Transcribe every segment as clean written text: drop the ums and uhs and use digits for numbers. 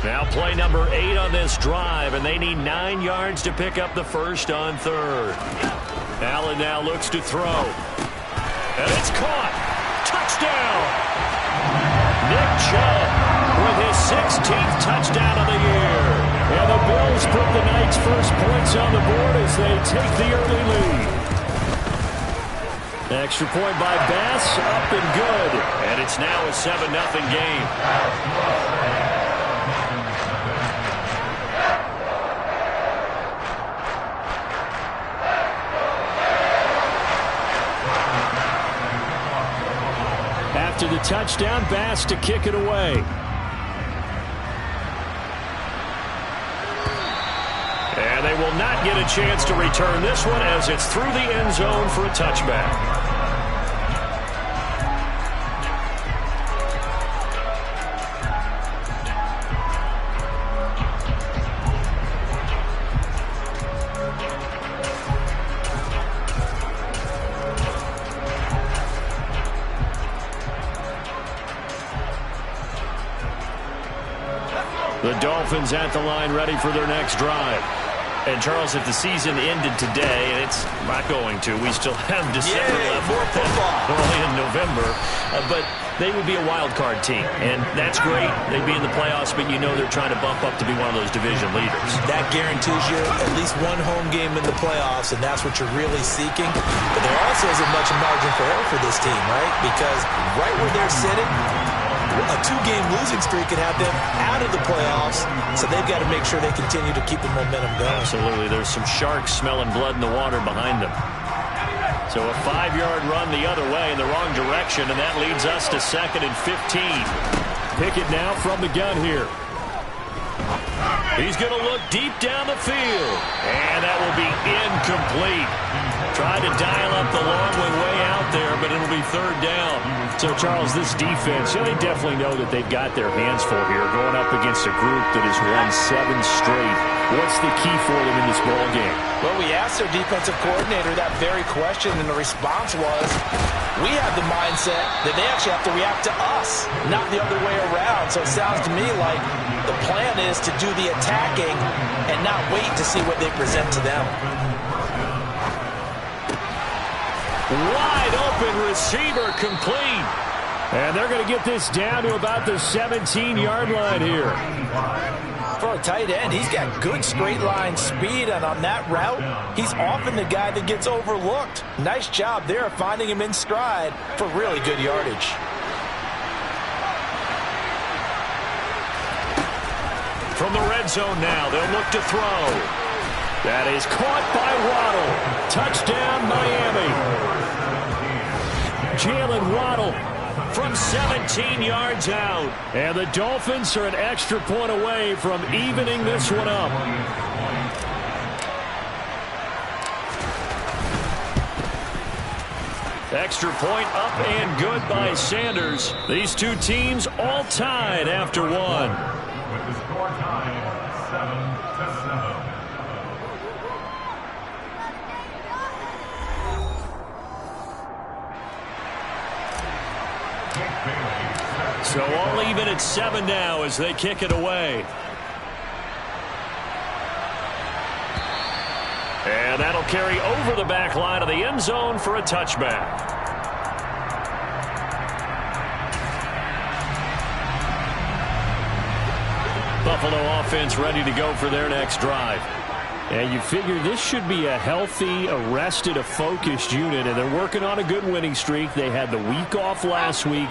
Now play number 8 on this drive, and they need 9 yards to pick up the first on third. Allen now looks to throw. And it's caught. Touchdown. Nick Chubb with his 16th touchdown of the year. And the Bills put the night's first points on the board as they take the early lead. Extra point by Bass, up and good. And it's now a 7-0 game. After the touchdown, Bass to kick it away. And they will not get a chance to return this one as it's through the end zone for a touchback. The Dolphins at the line ready for their next drive. And, Charles, if the season ended today, and it's not going to, we still have December left. More football. We're only in November. But they would be a wild card team, and that's great. They'd be in the playoffs, but you know they're trying to bump up to be one of those division leaders. That guarantees you at least one home game in the playoffs, and that's what you're really seeking. But there also isn't much margin for error for this team, right? Because right where they're sitting, a 2-game losing streak could have them out of the playoffs, so they've got to make sure they continue to keep the momentum going. Absolutely. There's some sharks smelling blood in the water behind them. So a 5-yard run the other way in the wrong direction, and that leads us to 2nd and 15. Pickett now from the gun here. He's going to look deep down the field, and that will be incomplete. Tried to dial up the long one way out there, but it'll be 3rd down. So, Charles, this defense, they definitely know that they've got their hands full here going up against a group that has won 7 straight. What's the key for them in this ball game? Well, we asked their defensive coordinator that very question, and the response was, we have the mindset that they actually have to react to us, not the other way around. So it sounds to me like the plan is to do the attacking and not wait to see what they present to them. Wide open receiver complete. And they're going to get this down to about the 17-yard line here. For a tight end, he's got good straight line speed, and on that route, he's often the guy that gets overlooked. Nice job there finding him in stride for really good yardage. From the red zone now, they'll look to throw. That is caught by Waddle. Touchdown, Miami. Jalen Waddle from 17 yards out. And the Dolphins are an extra point away from evening this one up. Extra point up and good by Sanders. These two teams all tied after one. With the score tied 7-7. So all even at 7 now as they kick it away. And that'll carry over the back line of the end zone for a touchback. Buffalo offense ready to go for their next drive. And you figure this should be a healthy, a rested, a focused unit, and they're working on a good winning streak. They had the week off last week.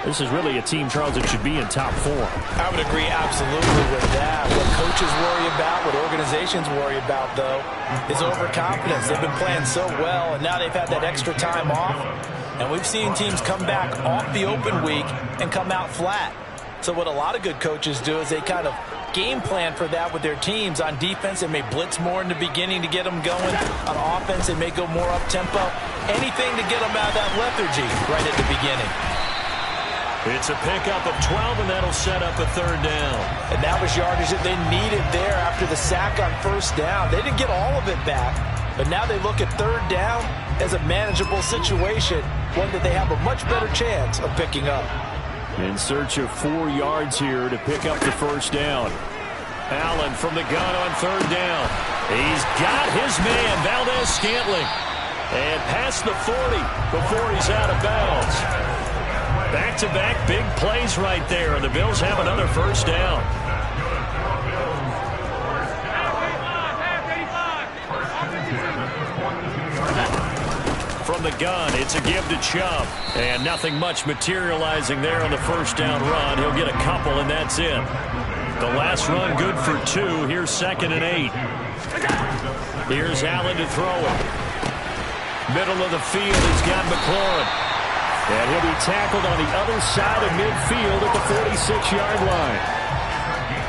This is really a team, Charles, that should be in top form. I would agree absolutely with that. What coaches worry about, what organizations worry about, though, is overconfidence. They've been playing so well, and now they've had that extra time off. And we've seen teams come back off the open week and come out flat. So what a lot of good coaches do is they kind of game plan for that with their teams. On defense, they may blitz more in the beginning to get them going. On offense, they may go more up-tempo. Anything to get them out of that lethargy right at the beginning. It's a pickup of 12, and that'll set up a 3rd down. And that was yardage that they needed there after the sack on 1st down. They didn't get all of it back, but now they look at 3rd down as a manageable situation, one that they have a much better chance of picking up. In search of 4 yards here to pick up the first down. Allen from the gun on third down. He's got his man, Valdez-Scantling. And past the 40 before he's out of bounds. Back-to-back big plays right there, and the Bills have another first down. From the gun, it's a give to Chubb. And nothing much materializing there on the first down run. He'll get a couple, and that's it. The last run good for 2. Here's 2nd and 8. Here's Allen to throw it. Middle of the field, he's got McLaurin. And he'll be tackled on the other side of midfield at the 46-yard line.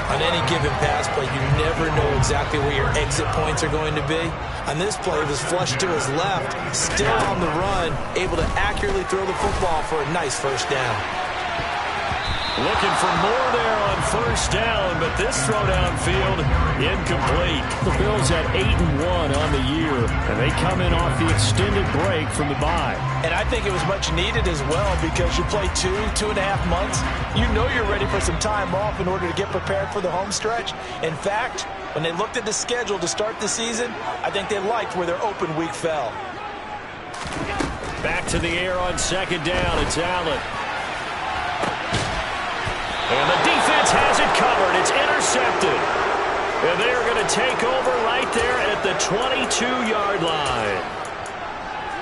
On any given pass play, you never know exactly where your exit points are going to be. On this play, it was flushed to his left, still on the run, able to accurately throw the football for a nice first down. Looking for more there on first down, but this throw downfield incomplete. The Bills at 8-1 on the year, and they come in off the extended break from the bye. And I think it was much needed as well, because you play 2.5 months. You know you're ready for some time off in order to get prepared for the home stretch. In fact, when they looked at the schedule to start the season, I think they liked where their open week fell. Back to the air on second down. It's Allen. And the defense has it covered. It's intercepted. And they are going to take over right there at the 22-yard line.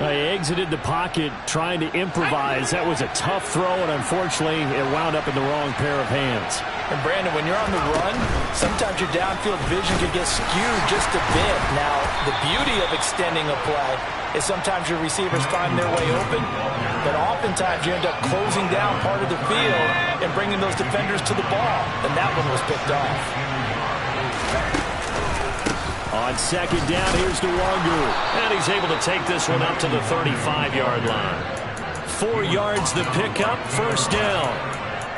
They exited the pocket trying to improvise. That was a tough throw, and unfortunately, it wound up in the wrong pair of hands. And Brandon, when you're on the run, sometimes your downfield vision can get skewed just a bit. Now, the beauty of extending a play is sometimes your receivers find their way open, but oftentimes you end up closing down part of the field and bringing those defenders to the ball, and that one was picked off. On second down, here's DeWangu, and he's able to take this one up to the 35-yard line. 4 yards the pickup, first down.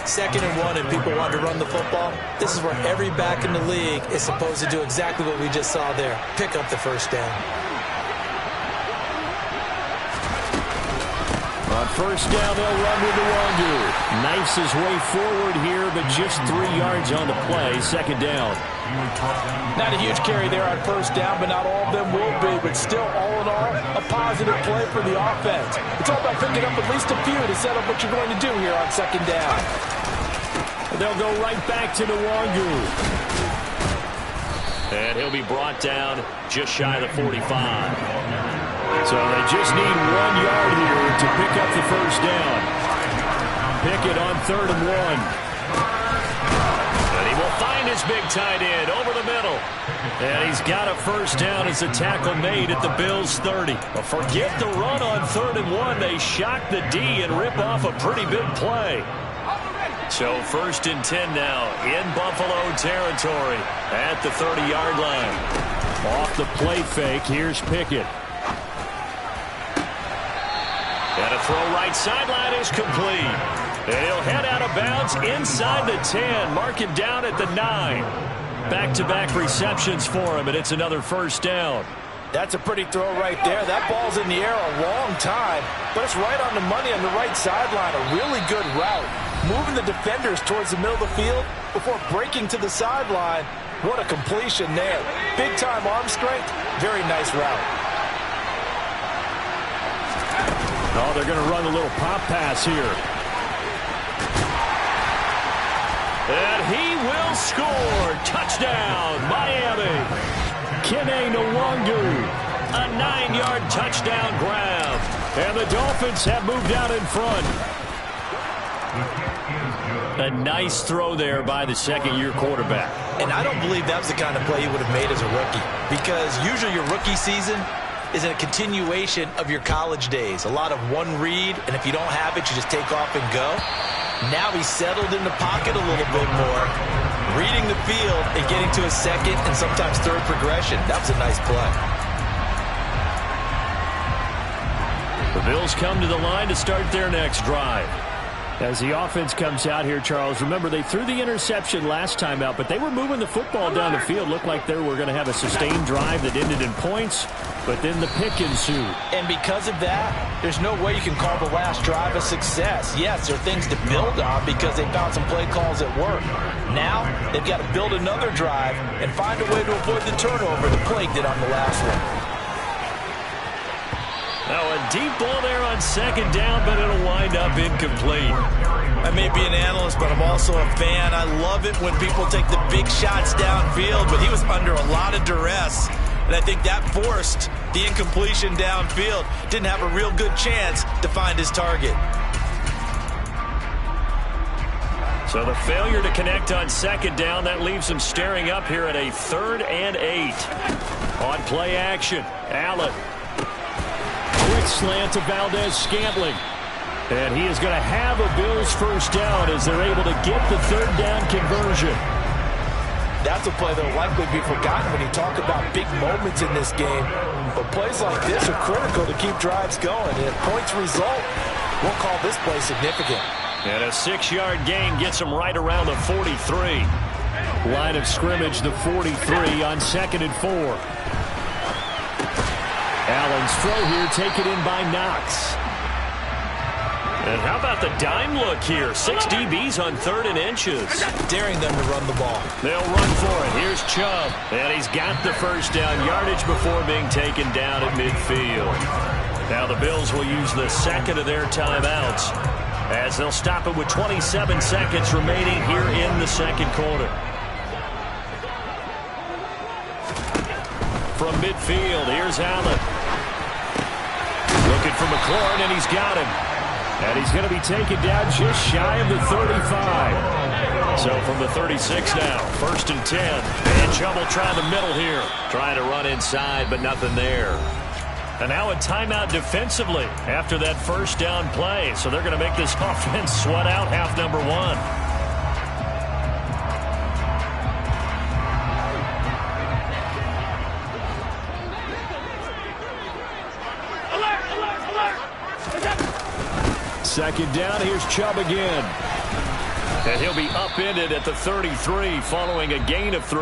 2nd and 1, and people want to run the football. This is where every back in the league is supposed to do exactly what we just saw there, pick up the first down. On first down, they'll run with DeWangu. Knifes his way forward here, but just 3 yards on the play. Second down. Not a huge carry there on first down, but not all of them will be. But still, all in all, a positive play for the offense. It's all about picking up at least a few to set up what you're going to do here on second down. They'll go right back to DeWangu. And he'll be brought down just shy of the 45. So they just need 1 yard here to pick up the first down. Pickett on 3rd and 1. And he will find his big tight end over the middle. And he's got a first down as a tackle made at the Bills' 30. But forget the run on 3rd and 1. They shock the D and rip off a pretty big play. So 1st and 10 now in Buffalo territory at the 30-yard line. Off the play fake, here's Pickett. And a throw right sideline is complete. And he'll head out of bounds inside the 10. Mark him down at the 9. Back-to-back receptions for him, and it's another first down. That's a pretty throw right there. That ball's in the air a long time, but it's right on the money on the right sideline. A really good route. Moving the defenders towards the middle of the field before breaking to the sideline. What a completion there. Big-time arm strength. Very nice route. Oh, they're going to run a little pop pass here. And he will score. Touchdown, Miami. Kene Nwangwu. A 9-yard touchdown grab. And the Dolphins have moved out in front. A nice throw there by the second-year quarterback. And I don't believe that was the kind of play he would have made as a rookie, because usually your rookie season is a continuation of your college days. A lot of one read, and if you don't have it, you just take off and go. Now he's settled in the pocket a little bit more, reading the field and getting to his second and sometimes third progression. That was a nice play. The Bills come to the line to start their next drive. As the offense comes out here, Charles, remember they threw the interception last time out, but they were moving the football down the field. Looked like they were going to have a sustained drive that ended in points, but then the pick ensued. And because of that, there's no way you can call the last drive a success. Yes, there are things to build on because they found some play calls that work. Now, they've got to build another drive and find a way to avoid the turnover that plagued it on the last one. Now a deep ball there on second down, but it'll wind up incomplete. I may be an analyst, but I'm also a fan. I love it when people take the big shots downfield, but he was under a lot of duress, and I think that forced the incompletion downfield. Didn't have a real good chance to find his target. So the failure to connect on second down, that leaves him staring up here at a 3rd and 8. On play action, Allen. Quick slant to Valdez-Scantling. And he is going to have a Bills first down as they're able to get the 3rd down conversion. That's a play that will likely be forgotten when you talk about big moments in this game. But plays like this are critical to keep drives going. And if points result, we'll call this play significant. And a 6-yard gain gets him right around the 43. Line of scrimmage, the 43 on 2nd and 4. Allen's throw here taken in by Knox. And how about the dime look here? 6 DBs on 3rd and inches. Daring them to run the ball. They'll run for it. Here's Chubb. And he's got the first down yardage before being taken down at midfield. Now the Bills will use the second of their timeouts as they'll stop it with 27 seconds remaining here in the second quarter. From midfield, here's Allen. Looking for McLaurin, and he's got him. And he's going to be taken down just shy of the 35. So from the 36 now, 1st and 10. And Chubb will try the middle here. Trying to run inside, but nothing there. And now a timeout defensively after that first down play. So they're going to make this offense sweat out half number 1. Second down, here's Chubb again. And he'll be upended at the 33 following a gain of 3.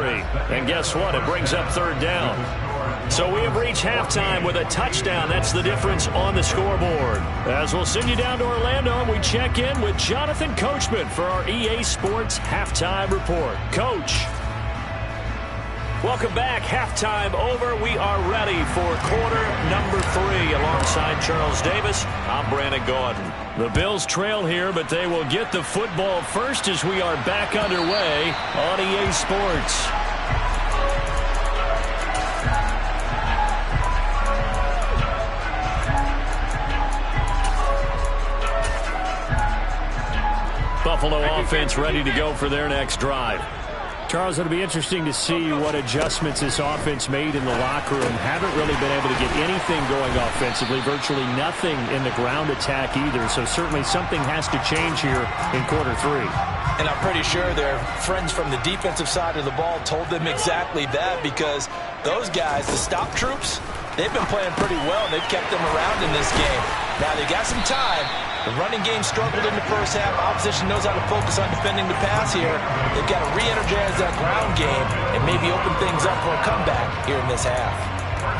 And guess what? It brings up 3rd down. So we have reached halftime with a touchdown. That's the difference on the scoreboard. As we'll send you down to Orlando, and we check in with Jonathan Coachman for our EA Sports Halftime Report. Coach. Welcome back. Halftime over. We are ready for quarter number 3. Alongside Charles Davis, I'm Brandon Gordon. The Bills trail here, but they will get the football first as we are back underway on EA Sports. Buffalo offense ready to go for their next drive. Charles, it'll be interesting to see what adjustments this offense made in the locker room. Haven't really been able to get anything going offensively, virtually nothing in the ground attack either. So certainly something has to change here in quarter 3. And I'm pretty sure their friends from the defensive side of the ball told them exactly that, because those guys, the stop troops, they've been playing pretty well. They've kept them around in this game. Now they got some time. The running game struggled in the first half. Opposition knows how to focus on defending the pass here. They've got to re-energize that ground game and maybe open things up for a comeback here in this half.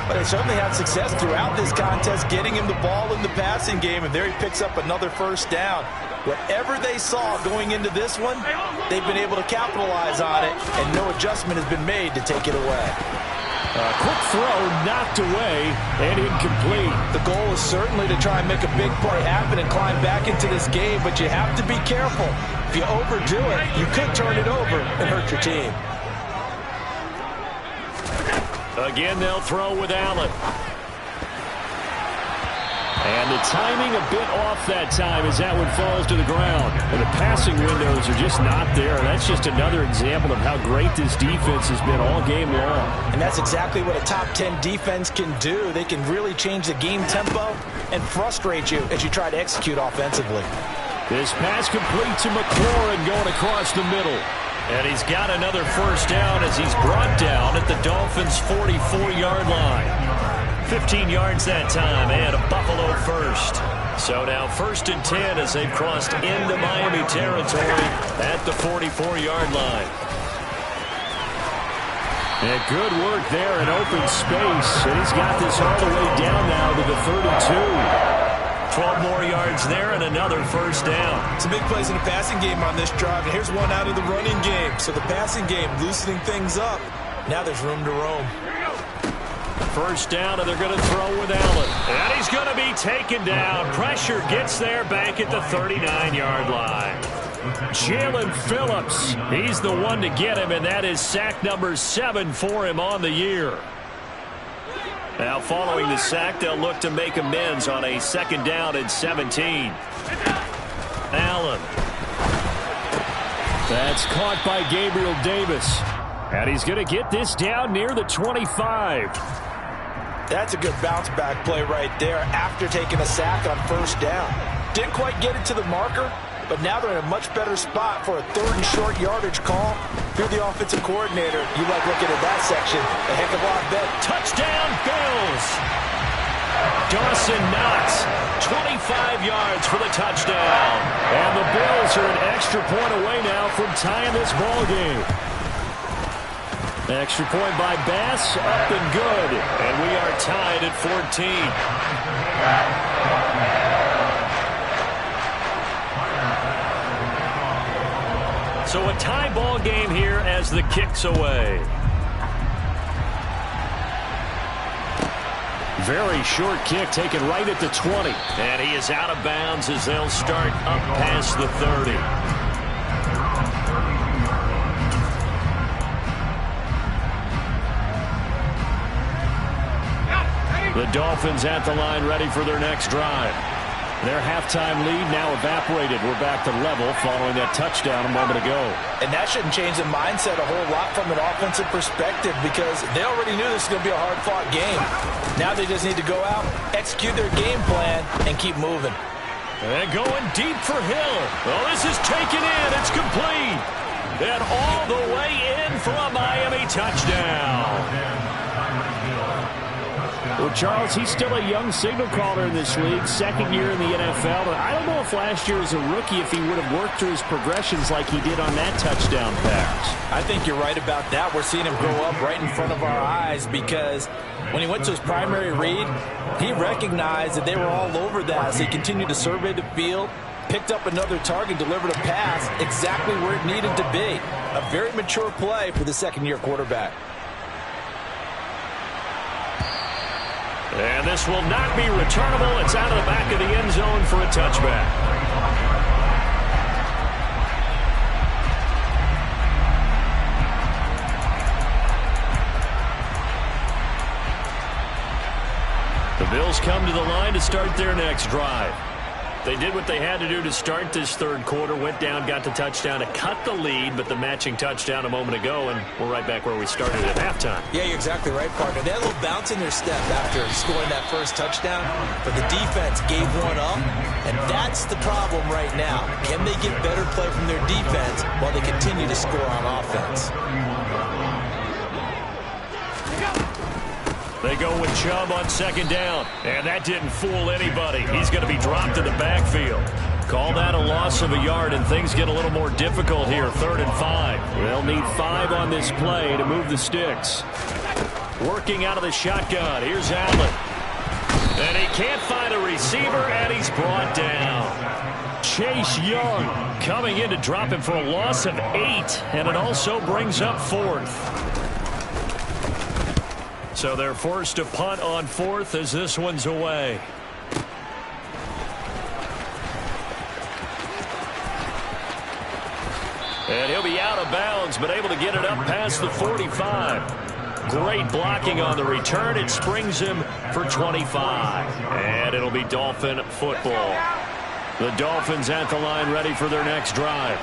But they certainly had success throughout this contest, getting him the ball in the passing game, and there he picks up another first down. Whatever they saw going into this one, they've been able to capitalize on it, and no adjustment has been made to take it away. A quick throw knocked away and incomplete. The goal is certainly to try and make a big play happen and climb back into this game, but you have to be careful. If you overdo it, you could turn it over and hurt your team. Again, they'll throw with Allen. And the timing a bit off that time as that one falls to the ground. And the passing windows are just not there. That's just another example of how great this defense has been all game long. And that's exactly what a top 10 defense can do. They can really change the game tempo and frustrate you as you try to execute offensively. This pass complete to McLaurin going across the middle. And he's got another first down as he's brought down at the Dolphins' 44-yard line. 15 yards that time, and a Buffalo first. So now 1st and 10 as they've crossed into Miami territory at the 44-yard line. And good work there in open space. And he's got this all the way down now to the 32. 12 more yards there and another 1st down. Some big plays in the passing game on this drive. And here's one out of the running game. So the passing game loosening things up. Now there's room to roam. 1st down, and they're going to throw with Allen. And he's going to be taken down. Pressure gets there back at the 39-yard line. Jalen Phillips, he's the one to get him, and that is sack number 7 for him on the year. Now following the sack, they'll look to make amends on a 2nd down and 17. Allen. That's caught by Gabriel Davis. And he's going to get this down near the 25. That's a good bounce-back play right there after taking a sack on 1st down. Didn't quite get it to the marker, but now they're in a much better spot for a 3rd and short yardage call. If you're the offensive coordinator, you like looking at that section a heck of a lot better. Touchdown, Bills! Dawson Knox, 25 yards for the touchdown. And the Bills are an extra point away now from tying this ball game. Extra point by Bass, up and good. And we are tied at 14. So a tie ball game here as the kick's away. Very short kick taken right at the 20. And he is out of bounds as they'll start up past the 30. The Dolphins at the line ready for their next drive. Their halftime lead now evaporated. We're back to level following that touchdown a moment ago. And that shouldn't change the mindset a whole lot from an offensive perspective because they already knew this was going to be a hard-fought game. Now they just need to go out, execute their game plan, and keep moving. And going deep for Hill. Well, this is taken in. It's complete. And all the way in for a Miami touchdown. Well, Charles, he's still a young signal caller in this league, 2nd year in the NFL. But I don't know if last year as a rookie, if he would have worked through his progressions like he did on that touchdown pass. I think you're right about that. We're seeing him grow up right in front of our eyes because when he went to his primary read, he recognized that they were all over that. So he continued to survey the field, picked up another target, delivered a pass exactly where it needed to be. A very mature play for the 2nd-year quarterback. And this will not be returnable. It's out of the back of the end zone for a touchback. The Bills come to the line to start their next drive. They did what they had to do to start this 3rd quarter, went down, got the touchdown to cut the lead, but the matching touchdown a moment ago, and we're right back where we started at halftime. Yeah, you're exactly right, partner. They had a little bounce in their step after scoring that first touchdown, but the defense gave one up, and that's the problem right now. Can they get better play from their defense while they continue to score on offense? They go with Chubb on 2nd down, and that didn't fool anybody. He's going to be dropped in the backfield. Call that a loss of a yard, and things get a little more difficult here, 3rd and 5. They'll need 5 on this play to move the sticks. Working out of the shotgun, here's Allen. And he can't find a receiver, and he's brought down. Chase Young coming in to drop him for a loss of 8, and it also brings up 4th. So they're forced to punt on 4th as this one's away. And he'll be out of bounds, but able to get it up past the 45. Great blocking on the return. It springs him for 25. And it'll be Dolphin football. The Dolphins at the line ready for their next drive.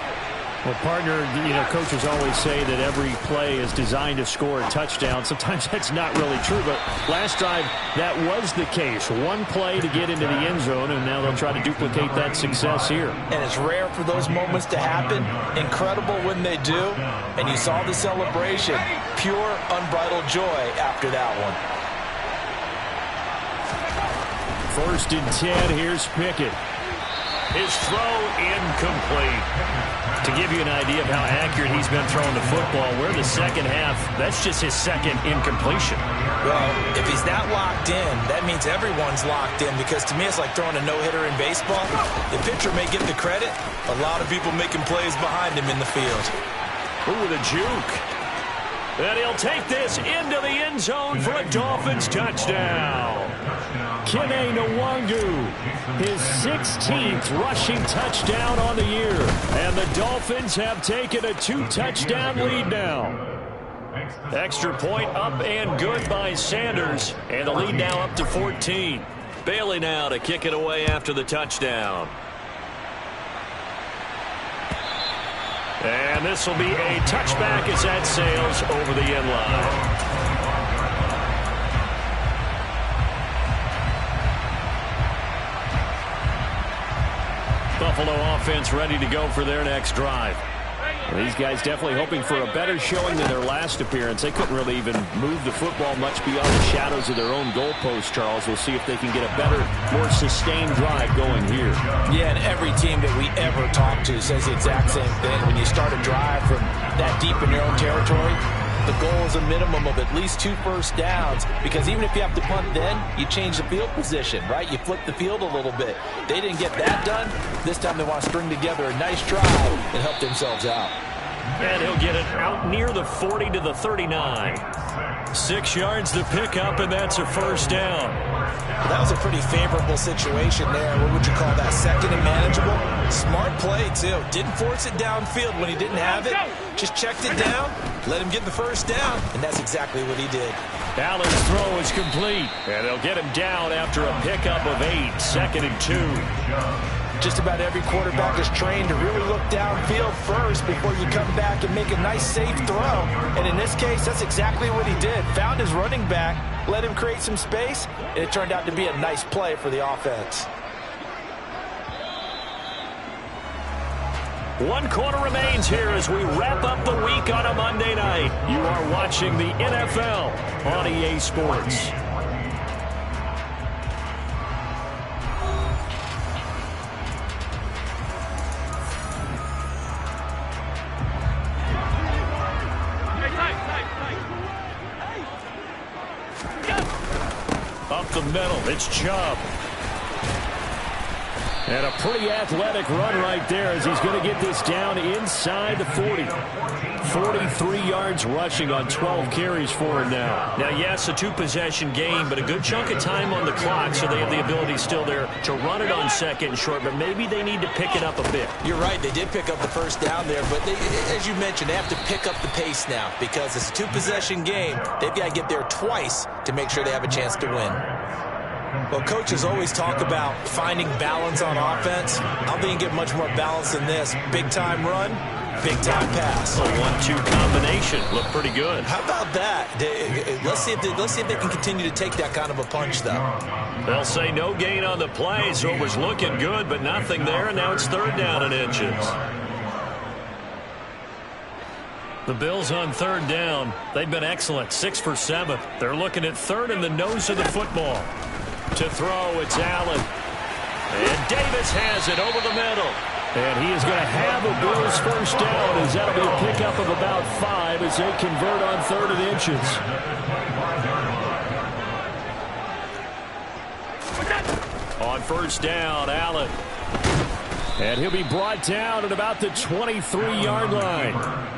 Well, partner, coaches always say that every play is designed to score a touchdown. Sometimes that's not really true, but last drive, that was the case. One play to get into the end zone, and now they'll try to duplicate that success here. And it's rare for those moments to happen. Incredible when they do. And you saw the celebration. Pure, unbridled joy after that one. 1st and 10. Here's Pickett. His throw incomplete. To give you an idea of how accurate he's been throwing the football, we're the second half. That's just his second incompletion. Well, if he's not locked in, that means everyone's locked in, because to me it's like throwing a no-hitter in baseball. The pitcher may get the credit. A lot of people making plays behind him in the field. Ooh, the juke. And he'll take this into the end zone for a Dolphins touchdown. Kene Nwangu, his 16th rushing touchdown on the year. And the Dolphins have taken a 2-touchdown lead now. Extra point up and good by Sanders. And the lead now up to 14. Bailey now to kick it away after the touchdown. And this will be a touchback as that sails over the end line. Buffalo offense ready to go for their next drive. Well, these guys definitely hoping for a better showing than their last appearance. They couldn't really even move the football much beyond the shadows of their own goalpost, Charles. We'll see if they can get a better, more sustained drive going here. Yeah, and every team that we ever talk to says the exact same thing. When you start a drive from that deep in your own territory, the goal is a minimum of at least 2 first downs, because even if you have to punt then, you change the field position, right? You flip the field a little bit. They didn't get that done. This time they want to string together a nice drive and help themselves out. And he'll get it out near the 40 to the 39. 6 yards to pick up, and that's a first down. That was a pretty favorable situation there. What would you call that? Second and manageable? Smart play, too. Didn't force it downfield when he didn't have it. Just checked it down, let him get the first down, and that's exactly what he did. Allen's throw is complete, and they'll get him down after a pickup of 8. 2nd and 2. Just about every quarterback is trained to really look downfield first before you come back and make a nice, safe throw. And in this case, that's exactly what he did. Found his running back, let him create some space, and it turned out to be a nice play for the offense. 1 quarter remains here as we wrap up the week on a Monday night. You are watching the NFL on EA Sports. Up the middle, it's Chubb. And a pretty athletic run right there as he's going to get this down inside the 40. 43 yards rushing on 12 carries for him now. Now, yes, a 2-possession game, but a good chunk of time on the clock, so they have the ability still there to run it on 2nd and short, but maybe they need to pick it up a bit. You're right, they did pick up the first down there, but they, as you mentioned, they have to pick up the pace now because it's a 2-possession game. They've got to get there twice to make sure they have a chance to win. Well, coaches always talk about finding balance on offense. I don't think you get much more balance than this. Big-time run, big-time pass. A 1-2 combination. Looked pretty good. How about that? Let's see if they can continue to take that kind of a punch, though. They'll say no gain on the play, so it was looking good, but nothing there, and now it's 3rd down and inches. The Bills on 3rd down. They've been excellent, 6 for 7. They're looking at 3rd in the nose of the football. To throw, it's Allen. And Davis has it over the middle. And he is going to have a Bills first down as that'll be a pickup of about 5 as they convert on 3rd and inches. On 1st down, Allen. And he'll be brought down at about the 23-yard line.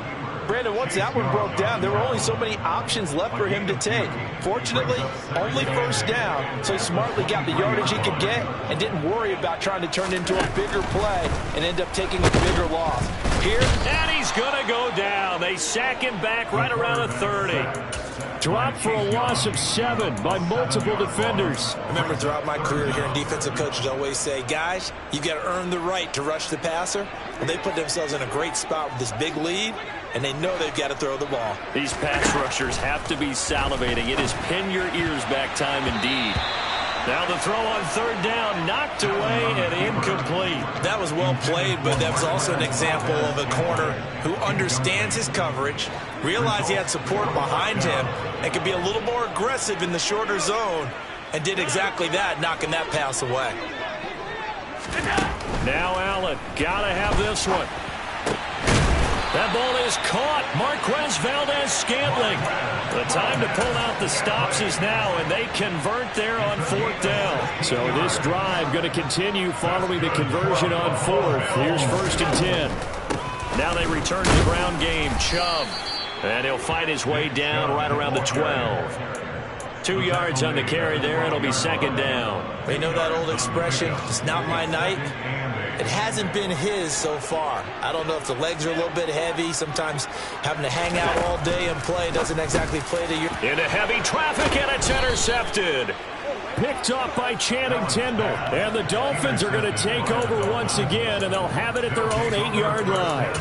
Brandon, once that one broke down, there were only so many options left for him to take. Fortunately, only 1st down, so he smartly got the yardage he could get and didn't worry about trying to turn it into a bigger play and end up taking a bigger loss. Here, and he's going to go down. They sack him back right around the 30. Dropped for a loss of 7 by multiple defenders. I remember throughout my career hearing defensive coaches always say, guys, you've got to earn the right to rush the passer. And they put themselves in a great spot with this big lead, and they know they've got to throw the ball. These pass rushers have to be salivating. It is pin your ears back time indeed. Now the throw on 3rd down, knocked away and incomplete. That was well played, but that was also an example of a corner who understands his coverage, realized he had support behind him, and could be a little more aggressive in the shorter zone. and did exactly that, knocking that pass away. Now Allen, gotta have this one. That ball is caught. Marquez Valdez-Scantling. The time to pull out the stops is now, and they convert there on 4th down. So this drive going to continue following the conversion on 4th. Here's 1st and 10. Now they return to the ground game. Chubb. And he'll fight his way down right around the 12. 2 yards on the carry there. It'll be 2nd down. You know that old expression, it's not my night? It hasn't been his so far. I don't know if the legs are a little bit heavy. Sometimes having to hang out all day and play doesn't exactly play to your... Into heavy traffic, and it's intercepted. Picked off by Channing Tindall. And the Dolphins are going to take over once again, and they'll have it at their own 8-yard line.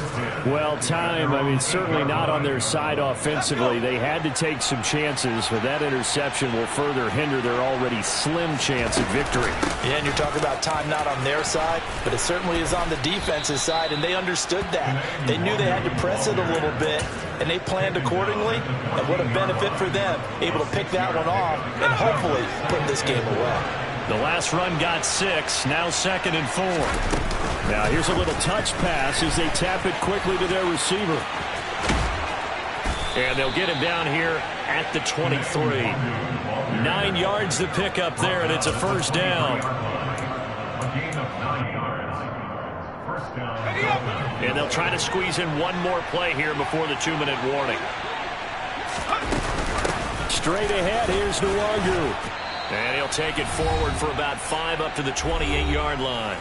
Well, certainly not on their side offensively. They had to take some chances, but that interception will further hinder their already slim chance of victory. Yeah, and you're talking about time not on their side, but it certainly is on the defense's side, and they understood that. They knew they had to press it a little bit, and they planned accordingly, and what a benefit for them, able to pick that one off and hopefully put this game away. The last run got 6, now 2nd and 4. Now here's a little touch pass as they tap it quickly to their receiver. And they'll get him down here at the 23. 9 yards to pick up there, and it's a 1st down. And they'll try to squeeze in one more play here before the 2-minute warning. Straight ahead, here's Nwangu. And he'll take it forward for about 5 up to the 28-yard line.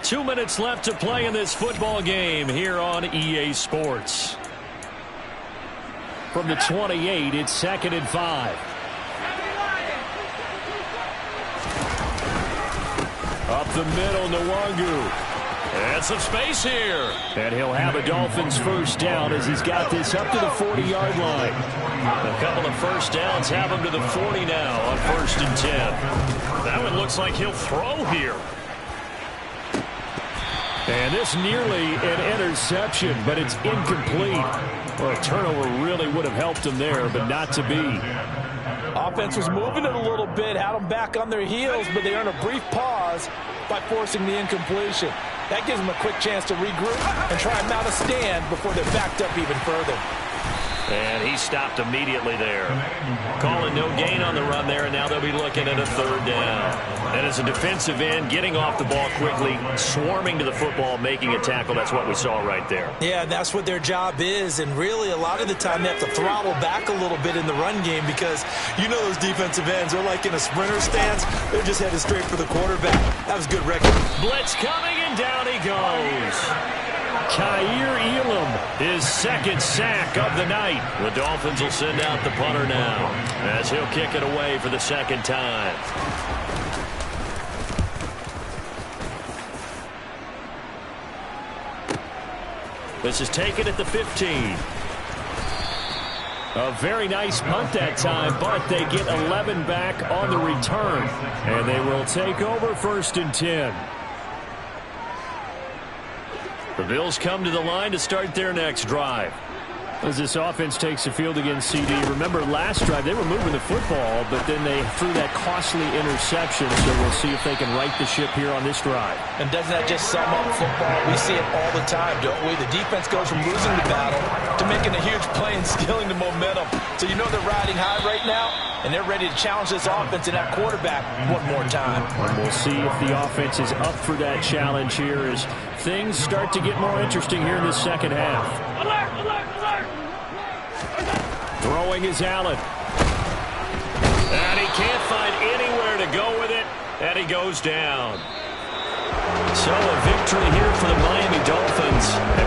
2 minutes left to play in this football game here on EA Sports. From the 28, it's 2nd and 5. Up the middle, Nwangu. And some space here. And he'll have a Dolphins 1st down as he's got this up to the 40-yard line. A couple of 1st downs have him to the 40 now on 1st and 10. That one looks like he'll throw here. And this nearly an interception, but it's incomplete. Well, a turnover really would have helped them there, but not to be. Offense was moving it a little bit, had them back on their heels, but they earned a brief pause by forcing the incompletion. That gives them a quick chance to regroup and try and mount a stand before they're backed up even further. And he stopped immediately there. Calling no gain on the run there, and now they'll be looking at a 3rd down. And as a defensive end, getting off the ball quickly, swarming to the football, making a tackle, that's what we saw right there. Yeah, that's what their job is, and really a lot of the time they have to throttle back a little bit in the run game because you know those defensive ends, they're like in a sprinter stance. They're just headed straight for the quarterback. That was good record. Blitz coming, and down he goes. Kaiir Elam, his 2nd sack of the night. The Dolphins will send out the punter now as he'll kick it away for the 2nd time. This is taken at the 15. A very nice punt that time, but they get 11 back on the return. And they will take over 1st and 10. The Bills come to the line to start their next drive. As this offense takes the field against CD, remember last drive they were moving the football, but then they threw that costly interception, so we'll see if they can right the ship here on this drive. And doesn't that just sum up football? We see it all the time, don't we? The defense goes from losing the battle to making a huge play and stealing the momentum. So you know they're riding high right now, and they're ready to challenge this offense and that quarterback one more time. And we'll see if the offense is up for that challenge here as things start to get more interesting here in the 2nd half. Alert, alert, alert! Throwing is Allen. And he can't find anywhere to go with it, and he goes down. So a victory here for the Miami Dolphins.